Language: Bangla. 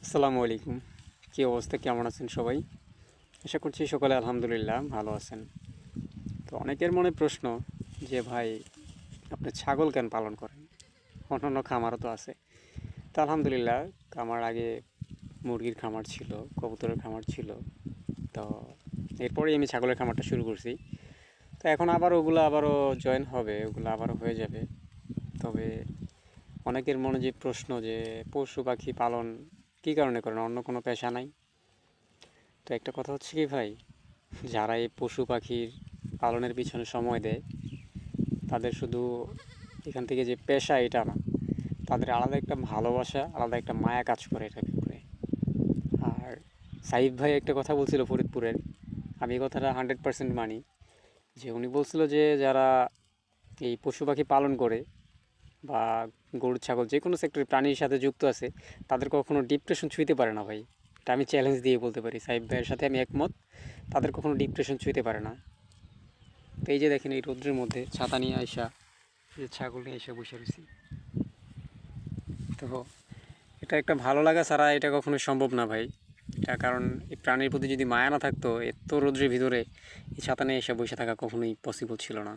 আসসালামু আলাইকুম। কী অবস্থা, কেমন আছেন সবাই? আশা করছি সকলে আলহামদুলিল্লাহ ভালো আছেন। তো অনেকের মনে প্রশ্ন যে ভাই, আপনি ছাগল কেন পালন করেন? অন্যান্য খামারও তো আছে। তো আলহামদুলিল্লাহ, আমার আগে মুরগির খামার ছিল, কবুতরের খামার ছিল। তো এরপরেই আমি ছাগলের খামারটা শুরু করছি। তো এখন আবার ওগুলো আবারও জয়েন হবে, ওগুলো আবারও হয়ে যাবে। তবে অনেকের মনে যে প্রশ্ন যে পশু পাখি পালন কী কারণে করেন, অন্য কোনো পেশা নাই? তো একটা কথা হচ্ছে কি ভাই, যারা এই পশু পাখির পালনের পিছনে সময় দেয়, তাদের শুধু এখান থেকে যে পেশা এটা না, তাদের আলাদা একটা ভালোবাসা, আলাদা একটা মায়া কাজ করে এটার উপরে। আর সাইফ ভাই একটা কথা বলছিল ফরিদপুরের, আমি এই কথাটা 100% মানি। যে উনি বলছিল যে যারা এই পশু পাখি পালন করে বা গরু ছাগল যে কোনো সেক্টরে প্রাণীর সাথে যুক্ত আছে, তাদের কখনো ডিপ্রেশন ছুঁইতে পারে না ভাই। এটা আমি চ্যালেঞ্জ দিয়ে বলতে পারি, সাইফ ভাইয়ের সাথে আমি একমত। তাদের কখনো ডিপ্রেশন ছুঁইতে পারে না। তো এই যে দেখেন, এই রৌদ্রের মধ্যে ছাতা নিয়ে আইসা, এই যে ছাগল নিয়ে এসে বসে রয়েছি। তো এটা একটা ভালো লাগা ছাড়া এটা কখনো সম্ভব না ভাই। এটা কারণ এই প্রাণীর প্রতি যদি মায়া না থাকতো, এত রৌদ্রের ভিতরে এই ছাতা নিয়ে এসে বসে থাকা কখনোই পসিবল ছিল না।